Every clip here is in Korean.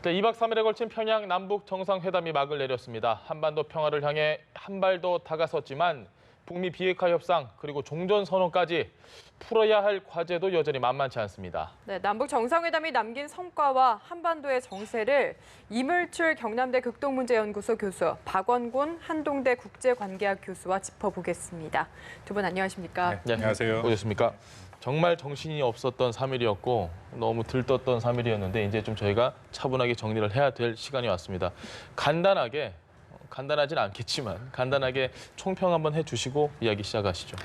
네, 2박 3일에 걸친 평양 남북 정상회담이 막을 내렸습니다. 한반도 평화를 향해 한 발 더 다가섰지만 북미 비핵화 협상 그리고 종전 선언까지 풀어야 할 과제도 여전히 만만치 않습니다. 네, 남북 정상회담이 남긴 성과와 한반도의 정세를 이물출 경남대 극동문제연구소 교수, 박원곤 한동대 국제관계학 교수와 짚어보겠습니다. 두 분 안녕하십니까? 네, 안녕하세요. 오셨습니까? 정말 정신이 없었던 3일이었고 너무 들떴던 3일이었는데 이제 좀 저희가 차분하게 정리를 해야 될 시간이 왔습니다. 간단하진 않겠지만 간단하게 총평 한번 해주시고 이야기 시작하시죠.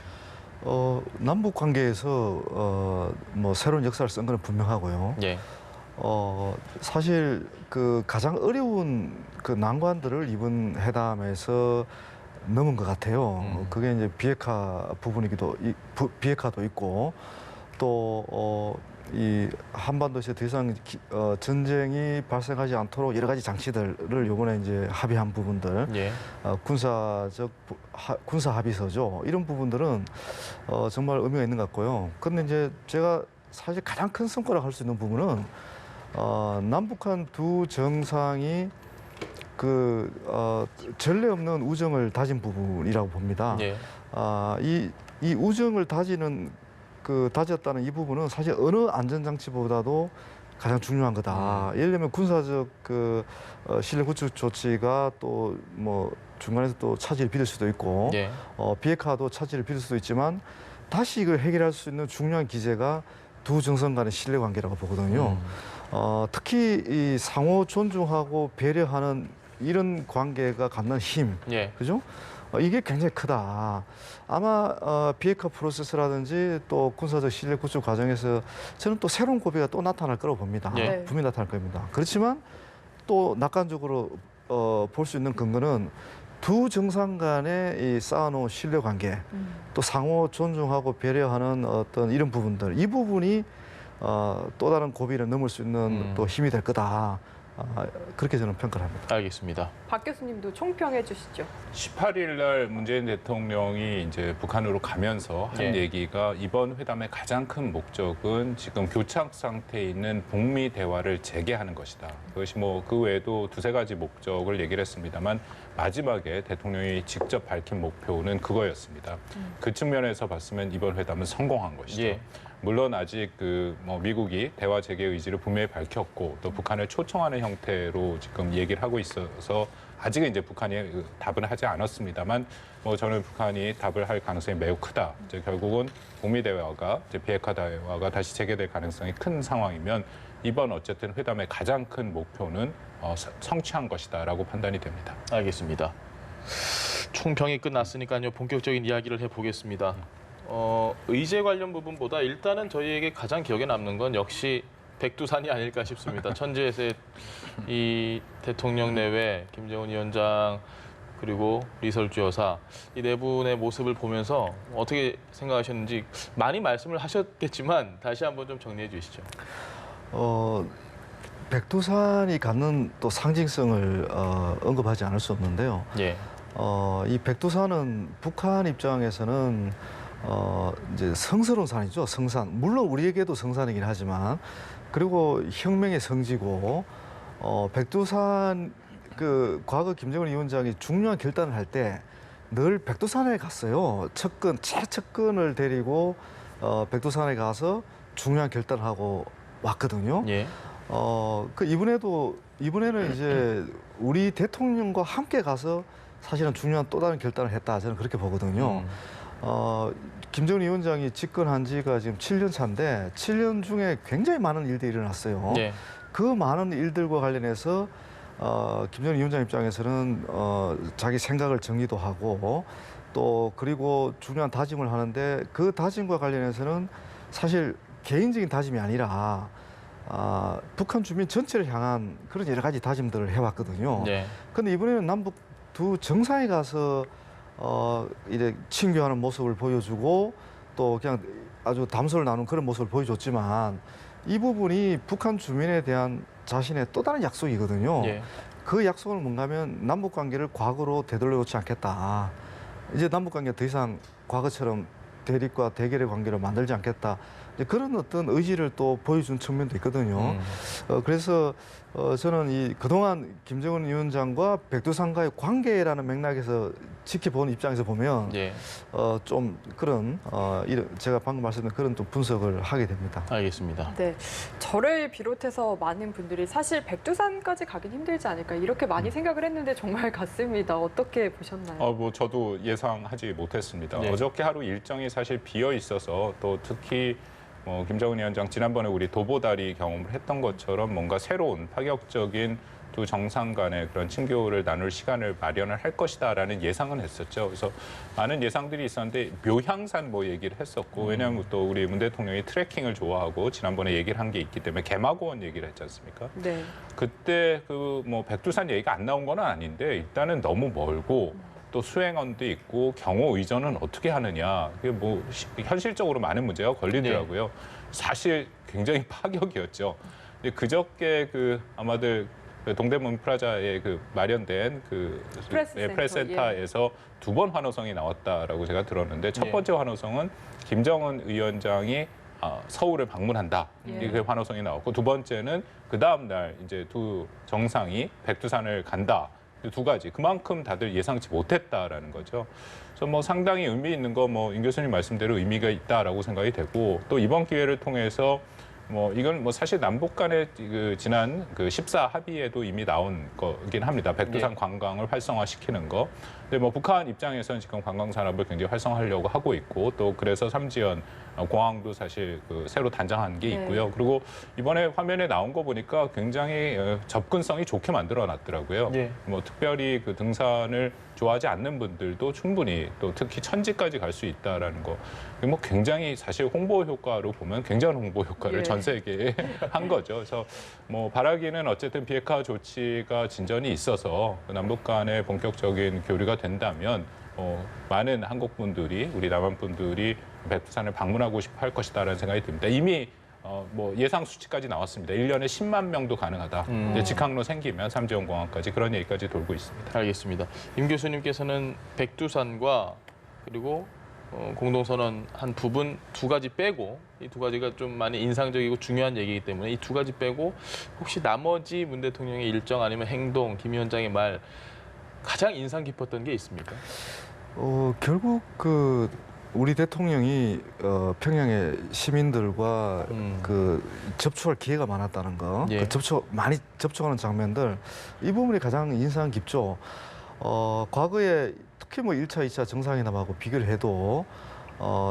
남북 관계에서 뭐 새로운 역사를 쓴 건 분명하고요. 예. 사실 그 가장 어려운 그 난관들을 이번 회담에서 넘은 것 같아요. 그게 이제 비핵화도 있고 또 이 한반도에서 더 이상 전쟁이 발생하지 않도록 여러 가지 장치들을 이번에 이제 합의한 부분들, 예. 군사 합의서죠. 이런 부분들은 정말 의미가 있는 것 같고요. 그런데 이제 제가 사실 가장 큰 성과라고 할 수 있는 부분은 남북한 두 정상이 전례 없는 우정을 다진 부분이라고 봅니다. 예. 이 우정을 다졌다는 이 부분은 사실 어느 안전장치보다도 가장 중요한 거다. 예를 들면 군사적 신뢰 구축 조치가 또 뭐 중간에서 또 차질을 빚을 수도 있고, 예. 비핵화도 차질을 빚을 수도 있지만 다시 이걸 해결할 수 있는 중요한 기제가 두 정상 간의 신뢰 관계라고 보거든요. 특히 이 상호 존중하고 배려하는 이런 관계가 갖는 힘, 예. 그죠? 이게 굉장히 크다. 아마 비핵화 프로세스라든지 또 군사적 신뢰 구축 과정에서 저는 또 새로운 고비가 또 나타날 거라고 봅니다. 예. 분명히 나타날 겁니다. 그렇지만 또 낙관적으로 볼 수 있는 근거는 두 정상 간의 이 쌓아놓은 신뢰 관계, 또 상호 존중하고 배려하는 어떤 이런 부분들, 이 부분이 또 다른 고비를 넘을 수 있는 또 힘이 될 거다. 그렇게 저는 평가를 합니다. 알겠습니다. 박 교수님도 총평해 주시죠. 18일 날 문재인 대통령이 이제 북한으로 가면서 한 예. 얘기가 이번 회담의 가장 큰 목적은 지금 교착 상태에 있는 북미 대화를 재개하는 것이다. 그것이 뭐 그 외에도 두세 가지 목적을 얘기를 했습니다만 마지막에 대통령이 직접 밝힌 목표는 그거였습니다. 그 측면에서 봤으면 이번 회담은 성공한 것이죠. 예. 물론 아직 미국이 대화 재개 의지를 분명히 밝혔고 또 북한을 초청하는 형태로 지금 얘기를 하고 있어서 아직은 이제 북한이 답은 하지 않았습니다만 저는 북한이 답을 할 가능성이 매우 크다. 이제 결국은 북미 대화가 이제 비핵화 대화가 다시 재개될 가능성이 큰 상황이면 이번 어쨌든 회담의 가장 큰 목표는 성취한 것이다라고 판단이 됩니다. 알겠습니다. 총평이 끝났으니까요. 본격적인 이야기를 해보겠습니다. 의제 관련 부분보다 일단은 저희에게 가장 기억에 남는 건 역시 백두산이 아닐까 싶습니다. 천지에서의 이 대통령 내외 김정은 위원장 그리고 리설주 여사 이 네 분의 모습을 보면서 어떻게 생각하셨는지 많이 말씀을 하셨겠지만 다시 한번 좀 정리해 주시죠. 백두산이 갖는 또 상징성을 언급하지 않을 수 없는데요. 예. 이 백두산은 북한 입장에서는 이제 성스러운 산이죠. 성산. 물론 우리에게도 성산이긴 하지만 그리고 혁명의 성지고 백두산 과거 김정은 위원장이 중요한 결단을 할 때 늘 백두산에 갔어요. 최측근을 데리고 백두산에 가서 중요한 결단을 하고 왔거든요. 예. 이번에는 이제 우리 대통령과 함께 가서 사실은 중요한 또 다른 결단을 했다. 저는 그렇게 보거든요. 김정은 위원장이 집권한 지가 지금 7년 차인데 7년 중에 굉장히 많은 일들이 일어났어요. 예. 그 많은 일들과 관련해서 김정은 위원장 입장에서는 자기 생각을 정리도 하고 또 그리고 중요한 다짐을 하는데 그 다짐과 관련해서는 사실 개인적인 다짐이 아니라 북한 주민 전체를 향한 그런 여러 가지 다짐들을 해왔거든요. 네. 그런데 이번에는 남북 두 정상에 가서 이제 친교하는 모습을 보여주고 또 그냥 아주 담소를 나눈 그런 모습을 보여줬지만 이 부분이 북한 주민에 대한 자신의 또 다른 약속이거든요. 예. 그 약속은 뭔가 하면 남북 관계를 과거로 되돌려놓지 않겠다. 이제 남북 관계 더 이상 과거처럼 대립과 대결의 관계로 만들지 않겠다. 이제 그런 어떤 의지를 또 보여준 측면도 있거든요. 그래서 저는 이 그동안 김정은 위원장과 백두산과의 관계라는 맥락에서 지켜본 입장에서 보면 예. 좀 그런 제가 방금 말씀드린 그런 또 분석을 하게 됩니다. 알겠습니다. 네, 저를 비롯해서 많은 분들이 사실 백두산까지 가긴 힘들지 않을까 이렇게 많이 생각을 했는데 정말 같습니다. 어떻게 보셨나요? 뭐 저도 예상하지 못했습니다. 네. 어저께 하루 일정이 사실 비어 있어서 또 특히 김정은 위원장 지난번에 우리 도보다리 경험을 했던 것처럼 뭔가 새로운 파격적인 두 정상 간의 그런 친교를 나눌 시간을 마련을 할 것이다라는 예상은 했었죠. 그래서 많은 예상들이 있었는데 묘향산 뭐 얘기를 했었고 왜냐하면 또 우리 문 대통령이 트레킹을 좋아하고 지난번에 얘기를 한 게 있기 때문에 개마고원 얘기를 했지 않습니까? 네. 그때 백두산 얘기가 안 나온 건 아닌데 일단은 너무 멀고 또 수행원도 있고 경호 의전은 어떻게 하느냐 그게 뭐 현실적으로 많은 문제가 걸리더라고요. 사실 굉장히 파격이었죠. 근데 그저께 아마들 동대문 프라자에 마련된 프레스센터에서 두 번 환호성이 나왔다라고 제가 들었는데 첫 번째 환호성은 김정은 위원장이 서울을 방문한다. 이게 환호성이 나왔고 두 번째는 그 다음 날 이제 두 정상이 백두산을 간다. 두 가지 그만큼 다들 예상치 못했다라는 거죠. 그래서 뭐 상당히 의미 있는 거 임 교수님 말씀대로 의미가 있다라고 생각이 되고 또 이번 기회를 통해서 이건 사실 남북 간의 지난 14 합의에도 이미 나온 거긴 합니다. 백두산 관광을 활성화시키는 거. 근데 북한 입장에서는 지금 관광 산업을 굉장히 활성화하려고 하고 있고 또 그래서 삼지연 공항도 사실 새로 단장한 게 있고요. 그리고 이번에 화면에 나온 거 보니까 굉장히 접근성이 좋게 만들어 놨더라고요. 특별히 등산을 좋아하지 않는 분들도 충분히 또 특히 천지까지 갈 수 있다라는 거. 굉장히 사실 홍보 효과로 보면 굉장한 홍보 효과를 전 세계에 한 거죠. 그래서 바라기는 어쨌든 비핵화 조치가 진전이 있어서 남북 간의 본격적인 교류가 된다면 많은 한국 분들이 우리 남한 분들이 백두산을 방문하고 싶어 할 것이다라는 생각이 듭니다. 이미 예상 수치까지 나왔습니다. 1년에 10만 명도 가능하다. 직항로 생기면 삼지연 공항까지 그런 얘기까지 돌고 있습니다. 알겠습니다. 임 교수님께서는 백두산과 그리고 공동선언 한 부분 두 가지 빼고 이 두 가지가 좀 많이 인상적이고 중요한 얘기이기 때문에 이 두 가지 빼고 혹시 나머지 문 대통령의 일정 아니면 행동, 김 위원장의 말 가장 인상 깊었던 게 있습니까? 결국 우리 대통령이 평양의 시민들과 접촉할 기회가 많았다는 거, 많이 접촉하는 장면들 이 부분이 가장 인상 깊죠. 과거에 특히 1차, 2차 정상회담하고 비교를 해도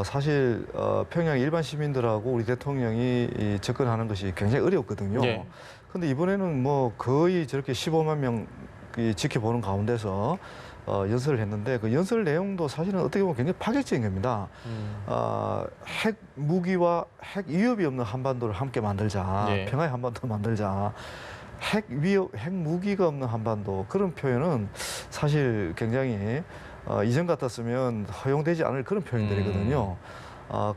사실 평양 일반 시민들하고 우리 대통령이 접근하는 것이 굉장히 어려웠거든요. 그런데 이번에는 거의 저렇게 15만 명이 지켜보는 가운데서 연설을 했는데 그 연설 내용도 사실은 어떻게 보면 굉장히 파격적인 겁니다. 핵 무기와 핵 위협이 없는 한반도를 함께 만들자, 평화의 한반도 만들자. 핵 무기가 없는 한반도 그런 표현은 사실 굉장히 이전 같았으면 허용되지 않을 그런 표현들이거든요.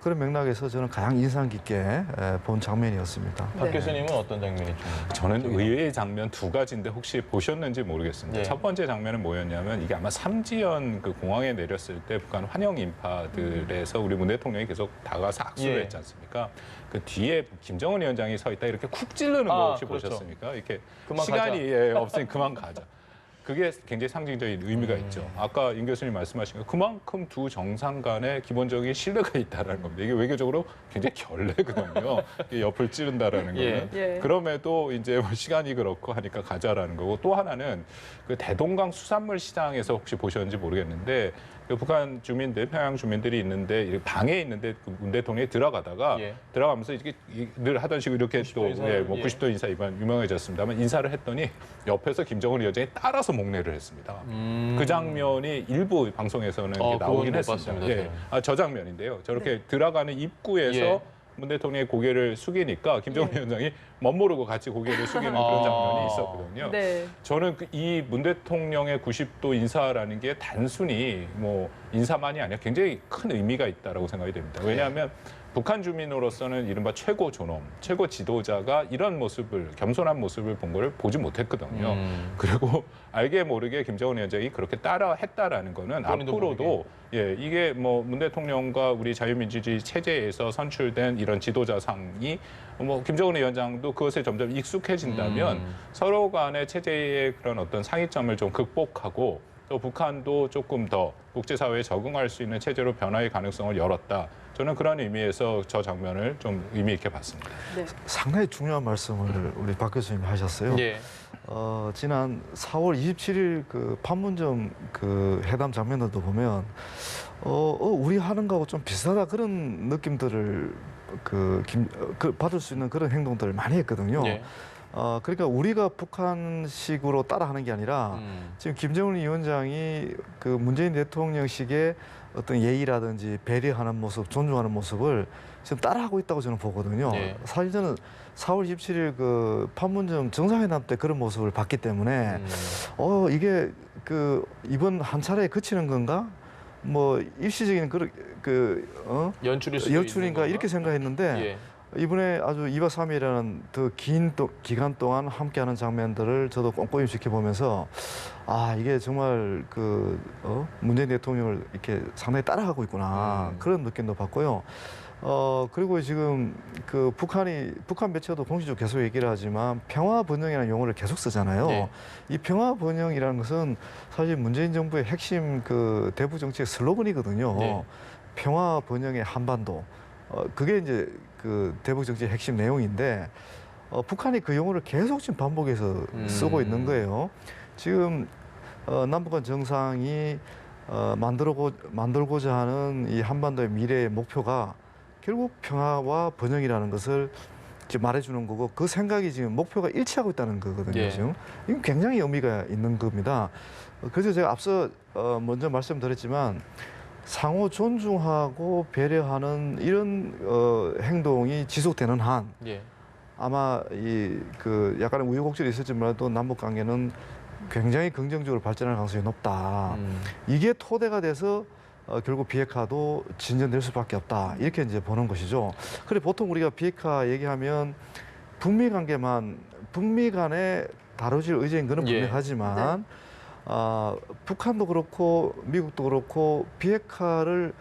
그런 맥락에서 저는 가장 인상 깊게 본 장면이었습니다. 박 교수님은 어떤 장면이 좀? 저는 의외의 장면 두 가지인데 혹시 보셨는지 모르겠습니다. 첫 번째 장면은 뭐였냐면 이게 아마 삼지연 공항에 내렸을 때 북한 환영 인파들에서 우리 문 대통령이 계속 다가가서 악수를 했지 않습니까? 그 뒤에 김정은 위원장이 서 있다 이렇게 쿡 찌르는 거 혹시 보셨습니까? 이렇게 시간이 없으니 그만 가자. 그게 굉장히 상징적인 의미가 있죠. 아까 임 교수님 말씀하신 거 그만큼 두 정상 간에 기본적인 신뢰가 있다는 겁니다. 이게 외교적으로 굉장히 결례거든요. 옆을 찌른다라는 거는. 그럼에도 이제 시간이 그렇고 하니까 가자라는 거고 또 하나는 대동강 수산물 시장에서 혹시 보셨는지 모르겠는데 북한 주민들, 평양 주민들이 있는데 방에 있는데 문 대통령이 들어가다가 들어가면서 이렇게 늘 하던 식으로 이렇게 90도 인사 이번 유명해졌습니다만 인사를 했더니 옆에서 김정은 위원장이 따라서 목례를 했습니다. 그 장면이 일부 방송에서는 나오긴 했습니다. 저 장면인데요. 저렇게 들어가는 입구에서 문 대통령의 고개를 숙이니까 김정은 위원장이 멋모르고 같이 고개를 숙이는 그런 장면이 있었거든요. 저는 이 문 대통령의 90도 인사라는 게 단순히 인사만이 아니라 굉장히 큰 의미가 있다라고 생각이 됩니다. 왜냐하면 북한 주민으로서는 이른바 최고 존엄, 최고 지도자가 이런 모습을, 겸손한 모습을 본 걸 보지 못했거든요. 그리고 알게 모르게 김정은 위원장이 그렇게 따라 했다라는 거는 앞으로도 이게 뭐 문 대통령과 우리 자유민주주의 체제에서 선출된 이런 지도자상이 뭐 김정은 위원장도 그것에 점점 익숙해진다면 서로 간의 체제의 그런 어떤 상이점을 좀 극복하고 또 북한도 조금 더 국제사회에 적응할 수 있는 체제로 변화의 가능성을 열었다. 저는 그런 의미에서 저 장면을 좀 의미 있게 봤습니다. 네. 상당히 중요한 말씀을 우리 박 교수님이 하셨어요. 예. 지난 4월 27일 그 판문점 그 회담 장면들도 보면 우리 하는 거하고 좀 비슷하다 그런 느낌들을 받을 수 있는 그런 행동들을 많이 했거든요. 예. 그러니까 우리가 북한식으로 따라하는 게 아니라 지금 김정은 위원장이 그 문재인 대통령식의 어떤 예의라든지 배려하는 모습, 존중하는 모습을 지금 따라하고 있다고 저는 보거든요. 네. 사실 저는 4월 27일 그 판문점 정상회담 때 그런 모습을 봤기 때문에 이게 그 이번 한 차례에 그치는 건가? 뭐 일시적인 연출인가 이렇게 생각했는데 예. 이번에 아주 2박 3일이라는 더 긴 기간 동안 함께하는 장면들을 저도 꼼꼼히 지켜보면서 이게 정말 문재인 대통령을 이렇게 상당히 따라가고 있구나 그런 느낌도 받고요. 그리고 지금 그 북한 매체도 공식적으로 계속 얘기를 하지만 평화 번영이라는 용어를 계속 쓰잖아요. 네. 이 평화 번영이라는 것은 사실 문재인 정부의 핵심 그 대북 정책의 슬로건이거든요. 네. 평화 번영의 한반도. 그게 이제 그 대북 정책의 핵심 내용인데 북한이 그 용어를 계속 지금 반복해서 쓰고 있는 거예요. 지금 남북한 정상이 만들고자 하는 이 한반도의 미래의 목표가 결국 평화와 번영이라는 것을 지금 말해주는 거고 그 생각이 지금 목표가 일치하고 있다는 거거든요. 예. 지금 이건 굉장히 의미가 있는 겁니다. 그래서 제가 앞서 먼저 말씀드렸지만 상호 존중하고 배려하는 이런 행동이 지속되는 한 예. 아마 약간의 우여곡절이 있을지 몰라도 남북 관계는 굉장히 긍정적으로 발전할 가능성이 높다. 이게 토대가 돼서 결국 비핵화도 진전될 수밖에 없다. 이렇게 이제 보는 것이죠. 그래 보통 우리가 비핵화 얘기하면 북미 간에 다뤄질 의제인 거는 예. 분명하지만 북한도 그렇고 미국도 그렇고 비핵화를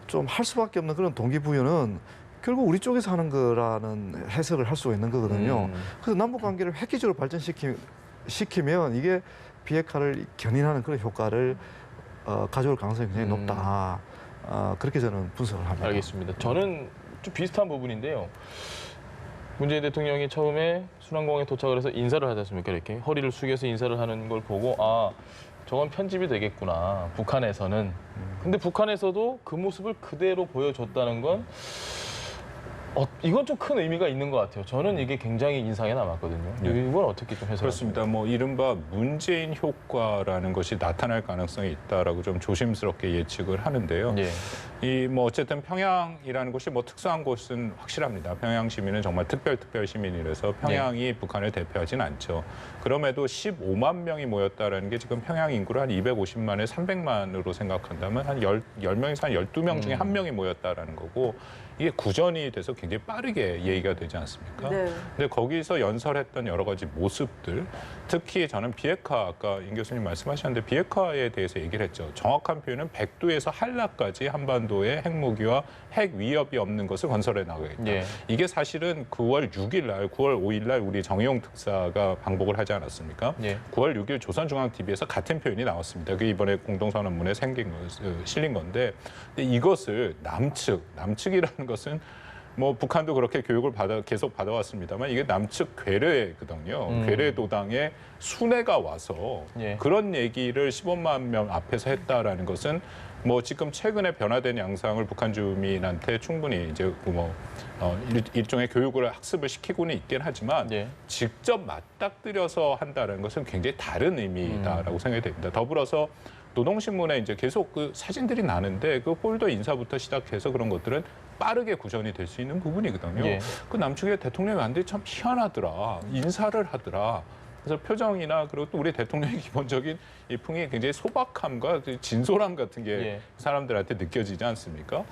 좀 할 수밖에 없는 그런 동기부여는 결국 우리 쪽에서 하는 거라는 해석을 할 수가 있는 거거든요. 그래서 남북 관계를 획기적으로 발전시키면 이게 비핵화를 견인하는 그런 효과를 가져올 가능성이 굉장히 높다. 그렇게 저는 분석을 합니다. 알겠습니다. 저는 좀 비슷한 부분인데요. 문재인 대통령이 처음에 순환공항에 도착을 해서 인사를 하지 않습니까? 이렇게 허리를 숙여서 인사를 하는 걸 보고 저건 편집이 되겠구나. 북한에서는. 근데 북한에서도 그 모습을 그대로 보여줬다는 건 이건 좀 큰 의미가 있는 것 같아요. 저는 이게 굉장히 인상에 남았거든요. 이건 어떻게 좀 해석하십니까? 그렇습니다. 뭐 이른바 문재인 효과라는 것이 나타날 가능성이 있다라고 좀 조심스럽게 예측을 하는데요. 예. 이 뭐 어쨌든 평양이라는 곳이 뭐 특수한 곳은 확실합니다. 평양 시민은 정말 특별 시민이라서 평양이 북한을 대표하진 않죠. 그럼에도 15만 명이 모였다라는 게 지금 평양 인구를 한 250만에 300만으로 생각한다면 한 10명에서 한 12명 중에 한 명이 모였다라는 거고 이게 구전이 돼서 굉장히 빠르게 얘기가 되지 않습니까? 네. 근데 거기서 연설했던 여러 가지 모습들, 특히 저는 비핵화, 아까 임 교수님 말씀하셨는데 비핵화에 대해서 얘기를 했죠. 정확한 표현은 백두에서 한라까지 한반도에 핵무기와 핵 위협이 없는 것을 건설해 나가겠다. 예. 이게 사실은 9월 6일 날, 9월 5일 날 우리 정의용 특사가 방북을 하지 않았습니까? 예. 9월 6일 조선중앙TV에서 같은 표현이 나왔습니다. 그게 이번에 공동선언문에 실린 건데 근데 이것을 남측이라는 것은 뭐 북한도 그렇게 교육을 계속 받아왔습니다만 이게 남측 괴뢰거든요. 괴뢰도당의 순회가 와서 예. 그런 얘기를 15만 명 앞에서 했다라는 것은 뭐 지금 최근에 변화된 양상을 북한 주민한테 충분히 이제 일종의 교육을 학습을 시키고는 있긴 하지만 예. 직접 맞닥뜨려서 한다는 것은 굉장히 다른 의미다라고 생각이 됩니다. 더불어서 노동신문에 이제 계속 그 사진들이 나는데 그 폴더 인사부터 시작해서 그런 것들은 빠르게 구전이 될 수 있는 부분이거든요. 예. 그 남측의 대통령이 완전히 참 희한하더라. 인사를 하더라. 그래서 표정이나 그리고 또 우리 대통령의 기본적인 이 풍이 굉장히 소박함과 그 진솔함 같은 게 예. 사람들한테 느껴지지 않습니까?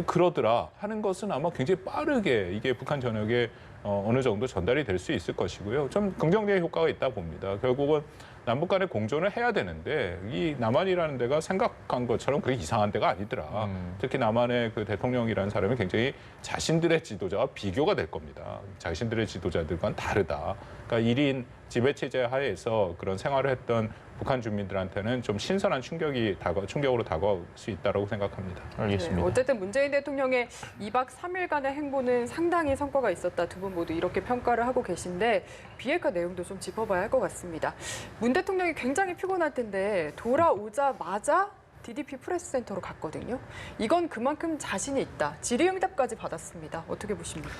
그러더라 하는 것은 아마 굉장히 빠르게 이게 북한 전역에 어느 정도 전달이 될 수 있을 것이고요. 좀 긍정적인 효과가 있다 봅니다. 결국은 남북 간의 공존을 해야 되는데 이 남한이라는 데가 생각한 것처럼 그렇게 이상한 데가 아니더라. 특히 남한의 그 대통령이라는 사람이 굉장히 자신들의 지도자와 비교가 될 겁니다. 자신들의 지도자들과는 다르다. 그러니까 1인 지배체제 하에서 그런 생활을 했던 북한 주민들한테는 좀 신선한 충격으로 다가올 수 있다고 생각합니다. 알겠습니다. 네, 어쨌든 문재인 대통령의 2박 3일간의 행보는 상당히 성과가 있었다. 두 분 모두 이렇게 평가를 하고 계신데 비핵화 내용도 좀 짚어봐야 할 것 같습니다. 문 대통령이 굉장히 피곤할 텐데 돌아오자마자 DDP 프레스센터로 갔거든요. 이건 그만큼 자신이 있다. 질의응답까지 받았습니다. 어떻게 보십니까?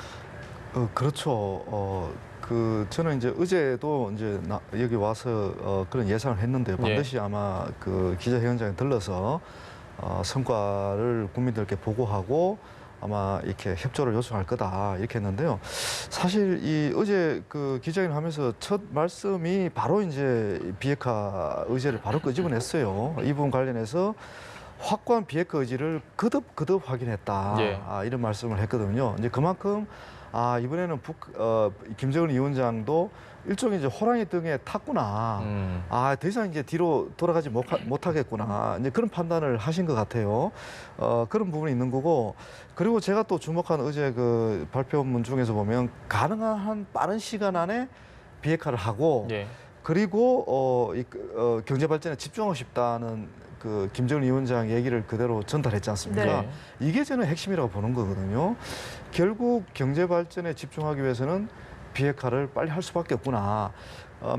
그렇죠. 저는 이제 어제도 이제 여기 와서 그런 예상을 했는데요. 반드시 아마 그 기자회견장에 들러서 성과를 국민들께 보고하고 아마 이렇게 협조를 요청할 거다 이렇게 했는데요. 사실 이 어제 그 기자회견 하면서 첫 말씀이 바로 이제 비핵화 의제를 바로 끄집어냈어요. 이 부분 관련해서 확고한 비핵화 의지를 거듭 확인했다. 예. 이런 말씀을 했거든요. 이제 그만큼 이번에는 김정은 위원장도 일종의 이제 호랑이 등에 탔구나. 더 이상 이제 뒤로 돌아가지 못하겠구나. 이제 그런 판단을 하신 것 같아요. 그런 부분이 있는 거고. 그리고 제가 또 주목한 어제 그 발표문 중에서 보면 가능한 한 빠른 시간 안에 비핵화를 하고 예. 그리고 경제 발전에 집중하고 싶다는 그 김정은 위원장 얘기를 그대로 전달했지 않습니까? 네. 이게 저는 핵심이라고 보는 거거든요. 결국 경제 발전에 집중하기 위해서는 비핵화를 빨리 할 수밖에 없구나.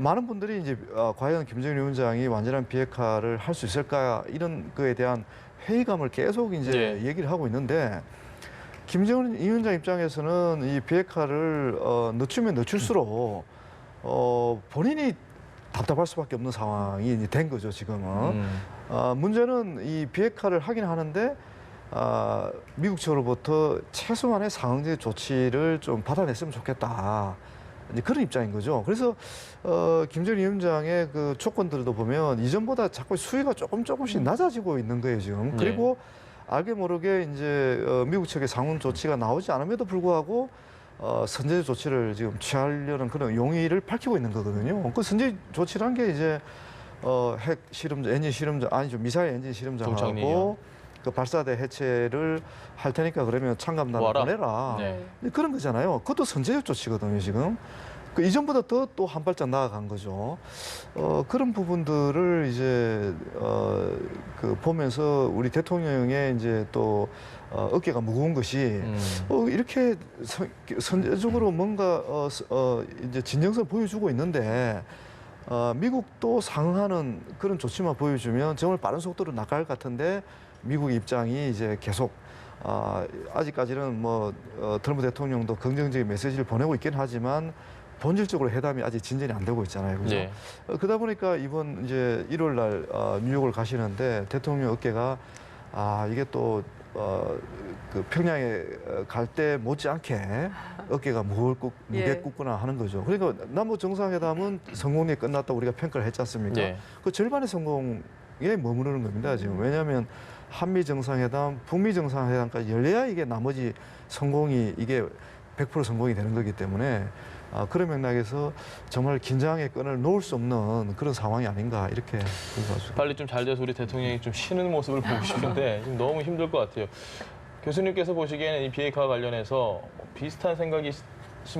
많은 분들이 이제 과연 김정은 위원장이 완전한 비핵화를 할 수 있을까 이런 거에 대한 회의감을 계속 이제 네. 얘기를 하고 있는데 김정은 위원장 입장에서는 이 비핵화를 늦추면 늦출수록 본인이 답답할 수밖에 없는 상황이 이제 된 거죠 지금은. 문제는 이 비핵화를 하긴 하는데 미국 측으로부터 최소한의 상응적 조치를 좀 받아냈으면 좋겠다. 이제 그런 입장인 거죠. 그래서 김정은 위원장의 그 조건들도 보면 이전보다 자꾸 수위가 조금씩 낮아지고 있는 거예요 지금. 그리고 알게 모르게 이제 미국 측의 상응 조치가 나오지 않음에도 불구하고 선제 조치를 지금 취하려는 그런 용의를 밝히고 있는 거거든요. 그 선제 조치란 게 이제 핵 실험장, 엔진 실험장 아니죠 미사일 엔진 실험장하고 그 발사대 해체를 할 테니까 그러면 참감단을 보내라. 네. 그런 거잖아요. 그것도 선제적 조치거든요 지금. 그 이전보다 더 또 한 발짝 나아간 거죠. 그런 부분들을 이제 그 보면서 우리 대통령의 이제 또 어깨가 무거운 것이 이렇게 선제적으로 뭔가 이제 진정성을 보여주고 있는데 미국도 상응하는 그런 조치만 보여주면 정말 빠른 속도로 나갈 것 같은데 미국 입장이 이제 계속 아직까지는 뭐 트럼프 대통령도 긍정적인 메시지를 보내고 있긴 하지만 본질적으로 회담이 아직 진전이 안 되고 있잖아요. 그죠? 네. 그러다 보니까 이번 이제 1월 날 뉴욕을 가시는데 대통령 어깨가 이게 또 그 평양에 갈 때 못지않게 어깨가 무겁겠구나 하는 거죠. 그러니까 남북 정상회담은 성공에 끝났다 우리가 평가를 했지 않습니까? 네. 그 절반의 성공에 머무르는 겁니다 지금. 왜냐하면 한미 정상회담, 북미 정상회담까지 열려야 이게 나머지 성공이 이게 100% 성공이 되는 거기 때문에 그런 맥락에서 정말 긴장의 끈을 놓을 수 없는 그런 상황이 아닌가 이렇게 생각합니다. 빨리 좀 잘 돼서 우리 대통령이 좀 쉬는 모습을 보고 싶은데 지금 너무 힘들 것 같아요. 교수님께서 보시기에는 이 비핵화 관련해서 비슷한 생각이신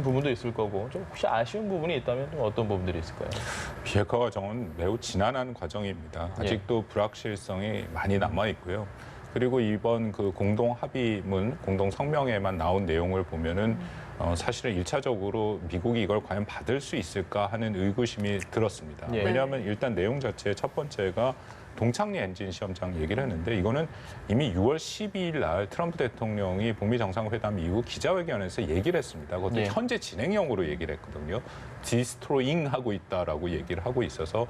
부분도 있을 거고 좀 혹시 아쉬운 부분이 있다면 좀 어떤 부분들이 있을까요? 비핵화 과정은 매우 지난한 과정입니다. 아직도 불확실성이 많이 남아 있고요. 그리고 이번 그 공동 합의문, 공동 성명에만 나온 내용을 보면은 사실은 일차적으로 미국이 이걸 과연 받을 수 있을까 하는 의구심이 들었습니다. 예. 왜냐하면 일단 내용 자체 첫 번째가 동창리 엔진 시험장 얘기를 했는데 이거는 이미 6월 12일 날 트럼프 대통령이 북미 정상회담 이후 기자회견에서 얘기를 했습니다. 그것도 예. 현재 진행형으로 얘기를 했거든요. 디스트로잉 하고 있다라고 얘기를 하고 있어서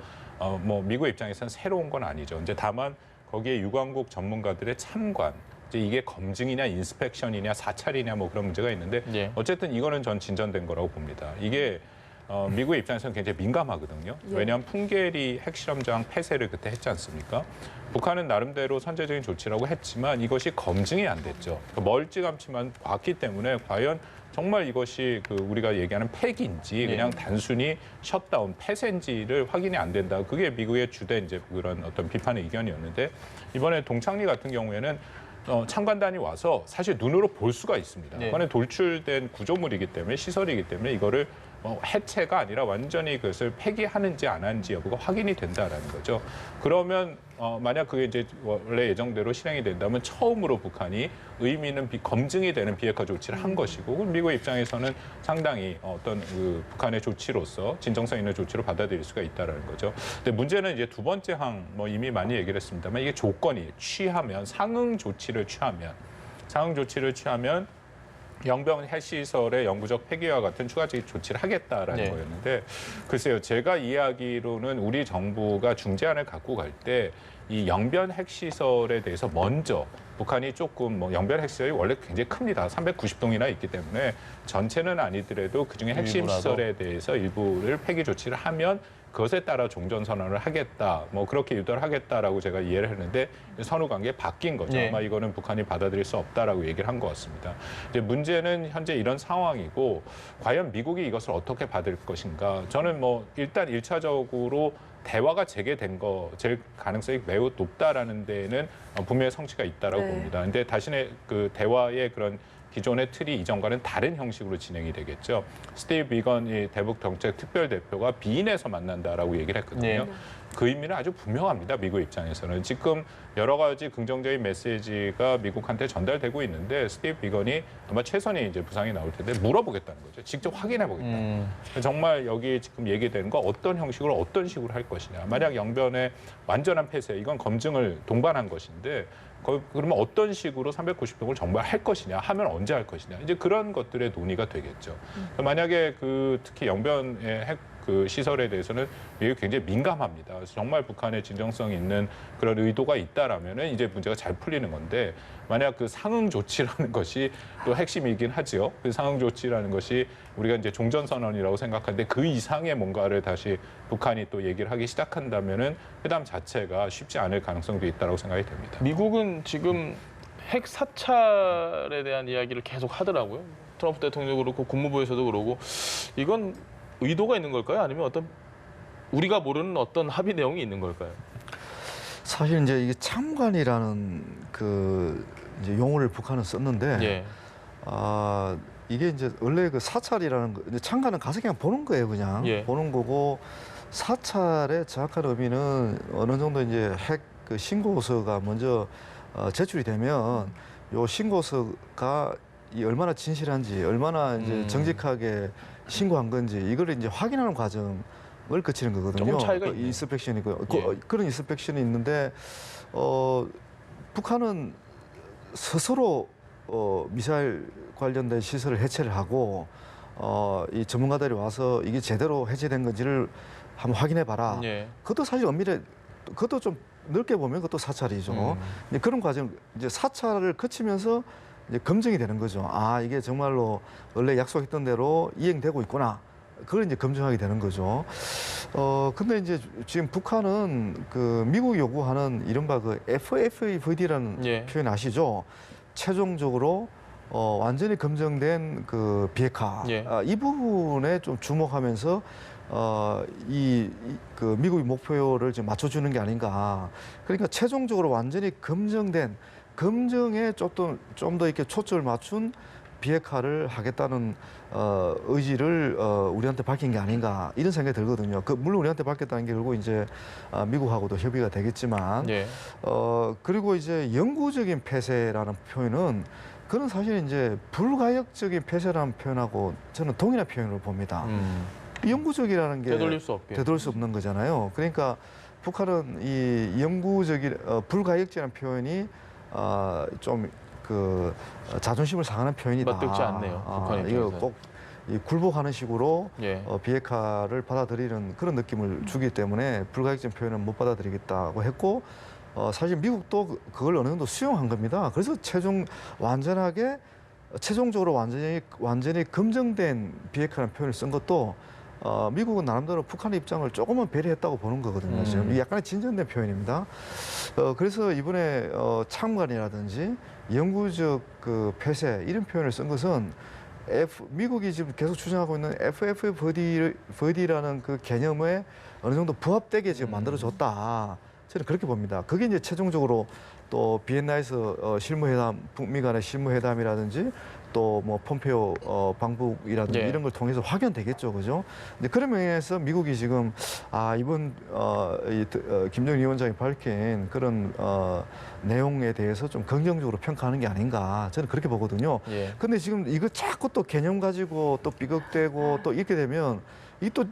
뭐 미국 입장에서는 새로운 건 아니죠. 이제 다만 거기에 유관국 전문가들의 참관, 이제 이게 검증이냐 인스펙션이냐 사찰이냐 뭐 그런 문제가 있는데 예. 어쨌든 이거는 전 진전된 거라고 봅니다. 이게 미국의 입장에서는 굉장히 민감하거든요. 예. 왜냐하면 풍계리 핵실험장 폐쇄를 그때 했지 않습니까? 북한은 나름대로 선제적인 조치라고 했지만 이것이 검증이 안 됐죠. 멀찌감치만 봤기 때문에 과연 정말 이것이 우리가 얘기하는 폐기인지 그냥 단순히 셧다운 폐쇄인지를 확인이 안 된다. 그게 미국의 주된 이제 그런 어떤 비판의 의견이었는데 이번에 동창리 같은 경우에는 참관단이 와서 사실 눈으로 볼 수가 있습니다. 네. 이번에 돌출된 구조물이기 때문에 시설이기 때문에 이거를 해체가 아니라 완전히 그것을 폐기하는지 안 하는지 여부가 확인이 된다라는 거죠. 그러면 만약 그게 이제 원래 예정대로 실행이 된다면 처음으로 북한이 의미 있는 검증이 되는 비핵화 조치를 한 것이고 미국 입장에서는 상당히 어떤 북한의 조치로서 진정성 있는 조치로 받아들일 수가 있다라는 거죠. 근데 문제는 이제 두 번째 항 이미 많이 얘기를 했습니다만 이게 조건이 취하면 상응 조치를 취하면 영변 핵시설의 영구적 폐기와 같은 추가적인 조치를 하겠다라는 네. 거였는데 글쎄요, 제가 이해하기로는 우리 정부가 중재안을 갖고 갈 때 이 영변 핵시설에 대해서 먼저 북한이 조금 영변 핵시설이 원래 굉장히 큽니다. 390동이나 있기 때문에 전체는 아니더라도 그중에 핵심 일부라도. 시설에 대해서 일부를 폐기 조치를 하면 그것에 따라 종전선언을 하겠다, 그렇게 유도를 하겠다라고 제가 이해를 했는데 선후 관계 바뀐 거죠. 네. 아마 이거는 북한이 받아들일 수 없다라고 얘기를 한 것 같습니다. 이제 문제는 현재 이런 상황이고 과연 미국이 이것을 어떻게 받을 것인가? 저는 일단 1차적으로 대화가 재개된 제 가능성이 매우 높다라는 데에는 분명히 성취가 있다라고 네. 봅니다. 근데 다시는 그 대화의 그런 기존의 틀이 이전과는 다른 형식으로 진행이 되겠죠. 스티브 비건이 대북 정책 특별 대표가 비인에서 만난다라고 얘기를 했거든요. 네. 그 의미는 아주 분명합니다. 미국 입장에서는 지금 여러 가지 긍정적인 메시지가 미국한테 전달되고 있는데 스티브 비건이 아마 최선의 이제 부상이 나올 텐데 물어보겠다는 거죠. 직접 확인해 보겠다. 정말 여기 지금 얘기되는 거 어떤 형식으로 어떤 식으로 할 것이냐. 만약 영변의 완전한 폐쇄 이건 검증을 동반한 것인데 그러면 어떤 식으로 390동을 정말 할 것이냐, 하면 언제 할 것이냐, 이제 그런 것들의 논의가 되겠죠. 만약에 특히 영변의 핵 시설에 대해서는 미국이 굉장히 민감합니다. 그래서 정말 북한의 진정성 있는 그런 의도가 있다라면은 이제 문제가 잘 풀리는 건데 만약 상응 조치라는 것이 또 핵심이긴 하죠. 그 상응 조치라는 것이 우리가 이제 종전선언이라고 생각하는데 그 이상의 뭔가를 다시 북한이 또 얘기를 하기 시작한다면은 회담 자체가 쉽지 않을 가능성도 있다고 생각이 됩니다. 미국은 지금 핵 사찰에 대한 이야기를 계속 하더라고요. 트럼프 대통령도 그렇고 국무부에서도 그러고 이건 의도가 있는 걸까요? 아니면 어떤 우리가 모르는 어떤 합의 내용이 있는 걸까요? 사실 이제 이게 참관이라는 이제 용어를 북한은 썼는데 예. 이게 이제 원래 사찰이라는 거, 이제 참관은 가서 그냥 보는 거예요, 그냥 예. 보는 거고 사찰의 정확한 의미는 어느 정도 이제 핵 신고서가 먼저 제출이 되면 요 신고서가 얼마나 진실한지, 얼마나 이제 정직하게 신고한 건지 이거를 이제 확인하는 과정을 거치는 거거든요. 조금 차이가 있네요. 인스펙션이 예. 그런 인스펙션이 있는데 북한은 스스로 미사일 관련된 시설을 해체를 하고 이 전문가들이 와서 이게 제대로 해체된 건지를 한번 확인해 봐라. 예. 그것도 사실 엄밀히 그것도 좀 넓게 보면 그것도 사찰이죠. 이제 그런 과정 이제 사찰을 거치면서 이제 검증이 되는 거죠. 아, 이게 정말로 원래 약속했던 대로 이행되고 있구나. 그걸 이제 검증하게 되는 거죠. 근데 이제 지금 북한은 미국이 요구하는 이른바 FFVD라는 예. 표현 아시죠? 최종적으로 완전히 검증된 비핵화. 예. 이 부분에 좀 주목하면서 미국의 목표를 지금 맞춰주는 게 아닌가. 그러니까 최종적으로 완전히 검증에 좀 더 이렇게 초점을 맞춘 비핵화를 하겠다는 의지를 우리한테 밝힌 게 아닌가 이런 생각이 들거든요. 물론 우리한테 밝혔다는 게 결국 이제 미국하고도 협의가 되겠지만, 예. 그리고 이제 영구적인 폐쇄라는 표현은 그건 사실 이제 불가역적인 폐쇄라는 표현하고 저는 동일한 표현으로 봅니다. 영구적이라는 게 되돌릴 수 없게. 되돌릴 수 없는 거잖아요. 그러니까 북한은 이 영구적인 불가역적이라는 표현이 좀 자존심을 상하는 표현이다. 맞듣지 않네요, 북한 이거 입장에서는. 꼭 굴복하는 식으로 예. 비핵화를 받아들이는 그런 느낌을 주기 때문에 불가역적인 표현은 못 받아들이겠다고 했고, 사실 미국도 그걸 어느 정도 수용한 겁니다. 그래서 최종적으로 완전히 검증된 비핵화라는 표현을 쓴 것도 미국은 나름대로 북한의 입장을 조금은 배려했다고 보는 거거든요. 지금 이게 약간의 진전된 표현입니다. 그래서 이번에 참관이라든지 영구적 그 폐쇄 이런 표현을 쓴 것은 미국이 지금 계속 주장하고 있는 FFVD라는 그 개념에 어느 정도 부합되게 지금 만들어줬다. 저는 그렇게 봅니다. 그게 이제 최종적으로 또 비엔나에서 실무회담, 북미 간의 실무회담이라든지 또 뭐 폼페오 방북이라든지 네. 이런 걸 통해서 확연되겠죠, 그죠? 근데 그런 면에서 미국이 지금 이번 김정일 위원장이 밝힌 그런 내용에 대해서 좀 긍정적으로 평가하는 게 아닌가 저는 그렇게 보거든요. 예. 근데 지금 이거 자꾸 또 개념 가지고 또 삐걱대고 또 이렇게 되면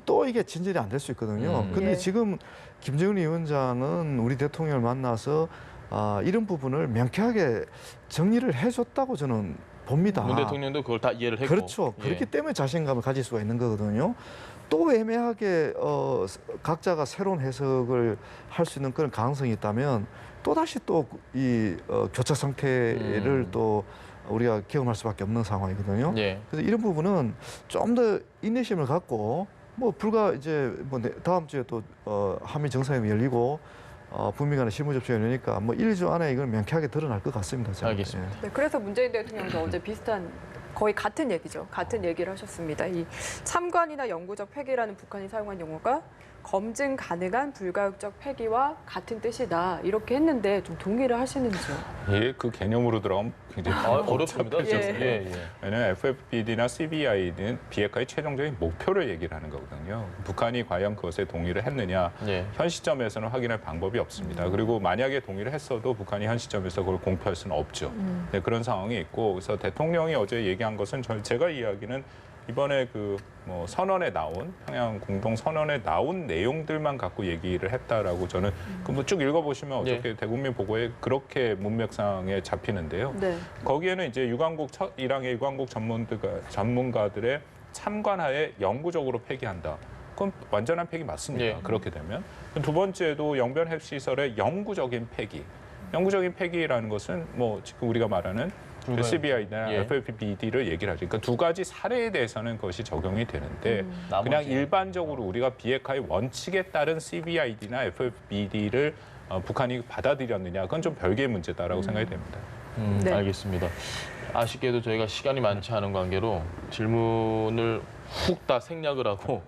또 이게 진전이 안 될 수 있거든요. 근데 예. 지금 김정은 위원장은 우리 대통령을 만나서 이런 부분을 명쾌하게 정리를 해줬다고 저는 봅니다. 문 대통령도 그걸 다 이해를 했고. 그렇죠. 예. 그렇기 때문에 자신감을 가질 수가 있는 거거든요. 또 애매하게 각자가 새로운 해석을 할 수 있는 그런 가능성이 있다면 또 다시 또 이 교착 상태를 또 우리가 경험할 수밖에 없는 상황이거든요. 예. 그래서 이런 부분은 좀 더 인내심을 갖고 뭐 불과 이제 뭐 다음 주에 또 한미 정상회담이 열리고 북미 간의 실무 접촉이 열리니까 뭐 1주 안에 이걸 명쾌하게 드러날 것 같습니다. 저는. 알겠습니다. 네, 그래서 문재인 대통령도 어제 비슷한 거의 같은 얘기죠. 같은 얘기를 하셨습니다. 이 참관이나 영구적 폐기라는 북한이 사용한 용어가 검증 가능한 불가역적 폐기와 같은 뜻이다. 이렇게 했는데 좀 동의를 하시는지요? 예, 그 개념으로 들어가면 굉장히 어렵습니다. 예. 예. 왜냐하면 FFBD나 CBI는 비핵화의 최종적인 목표를 얘기를 하는 거거든요. 북한이 과연 그것에 동의를 했느냐. 예. 현 시점에서는 확인할 방법이 없습니다. 그리고 만약에 동의를 했어도 북한이 현 시점에서 그걸 공표할 수는 없죠. 네, 그런 상황이 있고 그래서 대통령이 어제 얘기한 것은 제가 이야기는 이번에 그 뭐 선언에 나온 평양 공동 선언에 나온 내용들만 갖고 얘기를 했다라고 저는 쭉 읽어보시면 어떻게 대국민 보고에 그렇게 문맥상에 잡히는데요. 네. 거기에는 이제 이란의 유관국 전문가들의 참관하에 영구적으로 폐기한다. 그건 완전한 폐기 맞습니다. 예. 그렇게 되면 두 번째도 영변 핵시설의 영구적인 폐기. 영구적인 폐기라는 것은 뭐 지금 우리가 말하는 CBI나 예. FFBD를 얘기를 하죠. 그러니까 두 가지 사례에 대해서는 그것이 적용이 되는데 그냥 나머지. 일반적으로 우리가 비핵화의 원칙에 따른 CBID나 FFBD를 북한이 받아들였느냐 그건 좀 별개의 문제다라고 생각이 됩니다. 네. 알겠습니다. 아쉽게도 저희가 시간이 많지 않은 관계로 질문을 훅 다 생략을 하고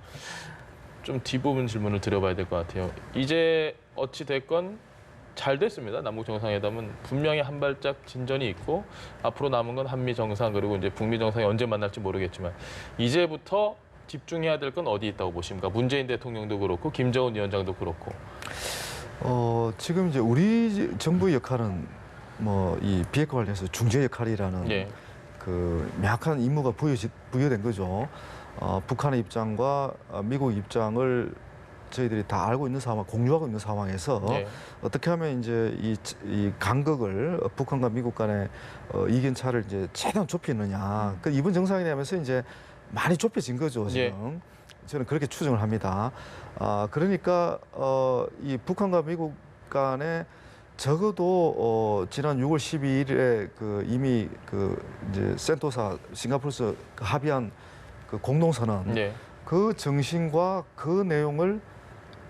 좀 뒷부분 질문을 드려봐야 될 것 같아요. 이제 어찌 됐건 잘 됐습니다. 남북 정상회담은 분명히 한 발짝 진전이 있고 앞으로 남은 건 한미 정상 그리고 이제 북미 정상이 언제 만날지 모르겠지만 이제부터 집중해야 될 건 어디 있다고 보십니까? 문재인 대통령도 그렇고 김정은 위원장도 그렇고. 지금 이제 우리 정부의 역할은 뭐 이 비핵화 관련해서 중재 역할이라는 예. 그 명확한 임무가 부여된 거죠. 북한의 입장과 미국 입장을 저희들이 다 알고 있는 상황, 공유하고 있는 상황에서 예. 어떻게 하면 이제 이 간극을 북한과 미국 간의 이견 차를 이제 최대한 좁히느냐. 그 이번 정상회담에서 이제 많이 좁혀진 거죠 지금. 저는 그렇게 추정을 합니다. 그러니까 이 북한과 미국 간에 적어도 지난 6월 12일에 그 이미 그 이제 센토사 싱가포르에서 합의한 그 공동선언 예. 그 정신과 그 내용을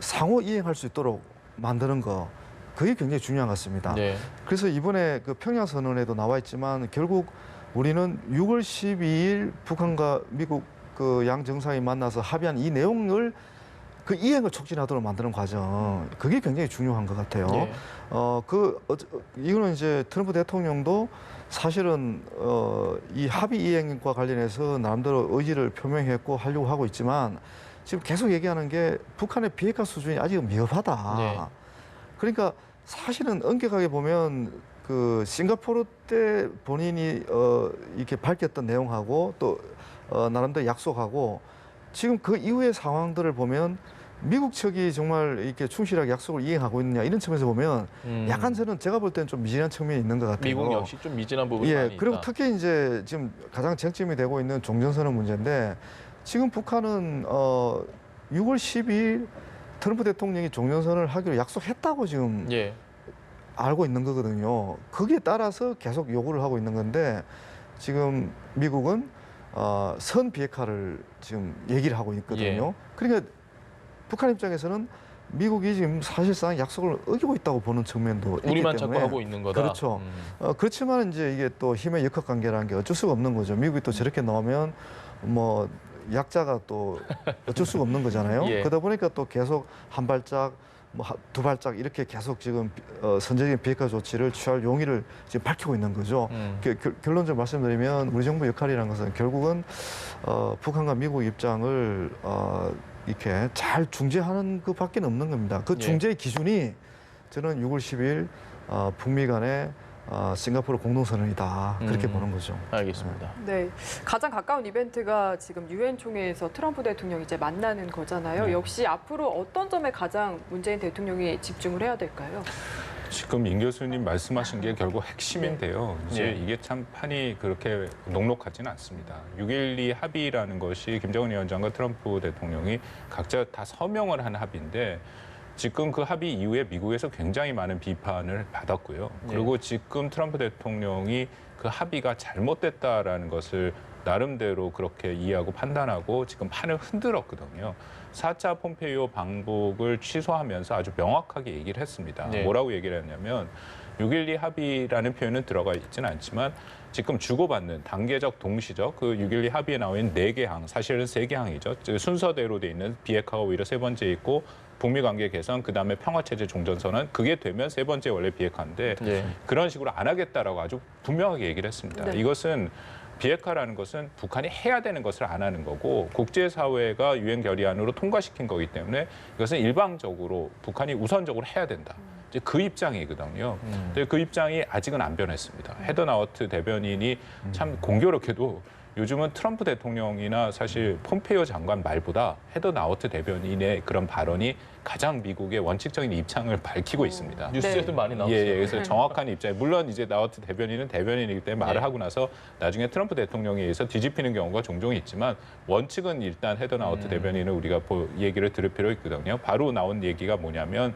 상호 이행할 수 있도록 만드는 거 그게 굉장히 중요한 것 같습니다. 예. 그래서 이번에 그 평양 선언에도 나와 있지만 결국 우리는 6월 12일 북한과 미국 그 양 정상이 만나서 합의한 이 내용을 그 이행을 촉진하도록 만드는 과정 그게 굉장히 중요한 것 같아요. 예. 이거는 이제 트럼프 대통령도 사실은 이 합의 이행과 관련해서 나름대로 의지를 표명했고 하려고 하고 있지만 지금 계속 얘기하는 게 북한의 비핵화 수준이 아직 미흡하다. 네. 그러니까 사실은 엄격하게 보면 그 싱가포르 때 본인이 이렇게 밝혔던 내용하고 또 나름대로 약속하고 지금 그 이후의 상황들을 보면 미국 측이 정말 이렇게 충실하게 약속을 이행하고 있느냐 이런 측면에서 보면 약간 저는 제가 볼 때는 좀 미진한 측면이 있는 것 같아요. 미국 역시 좀 미진한 부분이 많이 그리고 있다. 특히 이제 지금 가장 쟁점이 되고 있는 종전선언 문제인데 지금 북한은 6월 12일 트럼프 대통령이 종전선언을 하기로 약속했다고 지금 예. 알고 있는 거거든요. 거기에 따라서 계속 요구를 하고 있는 건데 지금 미국은 선 비핵화를 지금 얘기를 하고 있거든요. 예. 그러니까 북한 입장에서는 미국이 지금 사실상 약속을 어기고 있다고 보는 측면도 있기 우리만 때문에 자꾸 하고 있는 거다. 그렇죠. 그렇지만 이제 이게 또 힘의 역학관계라는 게 어쩔 수가 없는 거죠. 미국이 또 저렇게 나오면 뭐 약자가 또 어쩔 수가 없는 거잖아요. 예. 그러다 보니까 또 계속 한 발짝 뭐 두 발짝 이렇게 계속 지금 선제적인 비핵화 조치를 취할 용의를 지금 밝히고 있는 거죠. 결론적으로 말씀드리면 우리 정부 역할이라는 것은 결국은 북한과 미국 입장을 이렇게 잘 중재하는 것밖에 없는 겁니다. 그 예. 중재의 기준이 저는 6월 10일 북미 간의 싱가포르 공동선언이다 그렇게 보는 거죠. 알겠습니다. 네, 가장 가까운 이벤트가 지금 유엔 총회에서 트럼프 대통령이 이제 만나는 거잖아요. 역시 앞으로 어떤 점에 가장 문재인 대통령이 집중을 해야 될까요? 지금 임 교수님 말씀하신 게 결국 핵심인데요. 이제 네. 이게 참 판이 그렇게 녹록하지는 않습니다. 6.12 합의라는 것이 김정은 위원장과 트럼프 대통령이 각자 다 서명을 한 합의인데 지금 그 합의 이후에 미국에서 굉장히 많은 비판을 받았고요. 그리고 지금 트럼프 대통령이 그 합의가 잘못됐다라는 것을 나름대로 그렇게 이해하고 판단하고 지금 판을 흔들었거든요. 4차 폼페이오 방북을 취소하면서 아주 명확하게 얘기를 했습니다. 네. 뭐라고 얘기를 했냐면 6.12 합의라는 표현은 들어가 있지는 않지만 지금 주고받는 단계적 동시적 그 6.12 합의에 나와 있는 4개 항, 사실은 3개 항이죠. 순서대로 돼 있는 비핵화가 오히려 세 번째 있고 북미 관계 개선, 그다음에 평화체제 종전선언, 그게 되면 세 번째 원래 비핵화인데 예. 그런 식으로 안 하겠다라고 아주 분명하게 얘기를 했습니다. 네. 이것은 비핵화라는 것은 북한이 해야 되는 것을 안 하는 거고 국제사회가 유엔 결의안으로 통과시킨 거기 때문에 이것은 일방적으로 북한이 우선적으로 해야 된다. 이제 그 입장이거든요. 근데 그 입장이 아직은 안 변했습니다. 헤더 나우트 대변인이 참 공교롭게도 요즘은 트럼프 대통령이나 사실 폼페이오 장관 말보다 헤더 나우트 대변인의 그런 발언이 가장 미국의 원칙적인 입장을 밝히고 있습니다. 뉴스에도 네. 많이 나왔어요. 예, 그래서 정확한 입장. 물론 이제 나우트 대변인은 대변인이기 때문에 말을 네. 하고 나서 나중에 트럼프 대통령에 의해서 뒤집히는 경우가 종종 있지만 원칙은 일단 헤더 나우트 대변인은 우리가 얘기를 들을 필요 있거든요. 바로 나온 얘기가 뭐냐면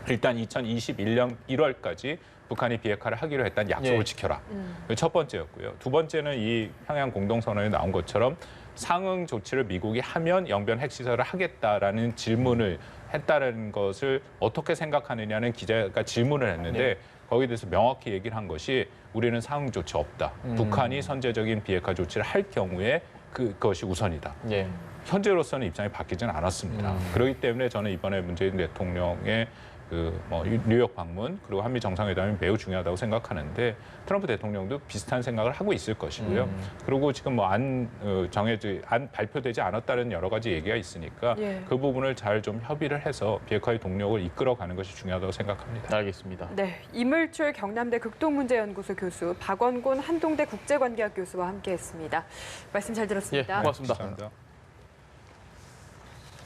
일단 2021년 1월까지 북한이 비핵화를 하기로 했다는 약속을 예. 지켜라. 그게 첫 번째였고요. 두 번째는 이 평양 공동선언에 나온 것처럼 상응 조치를 미국이 하면 영변 핵시설을 하겠다라는 질문을 했다는 것을 어떻게 생각하느냐는 기자가 질문을 했는데 네. 거기에 대해서 명확히 얘기를 한 것이 우리는 상응 조치 없다. 북한이 선제적인 비핵화 조치를 할 경우에 그것이 우선이다. 예. 현재로서는 입장이 바뀌지는 않았습니다. 그렇기 때문에 저는 이번에 문재인 대통령의 뉴욕 방문 그리고 한미 정상회담이 매우 중요하다고 생각하는데 트럼프 대통령도 비슷한 생각을 하고 있을 것이고요. 그리고 지금 안 발표되지 않았다는 여러 가지 얘기가 있으니까 예. 그 부분을 잘 좀 협의를 해서 비핵화의 동력을 이끌어가는 것이 중요하다고 생각합니다. 알겠습니다. 네, 이물출 경남대 극동문제연구소 교수, 박원곤 한동대 국제관계학 교수와 함께했습니다. 말씀 잘 들었습니다. 예, 고맙습니다. 감사합니다.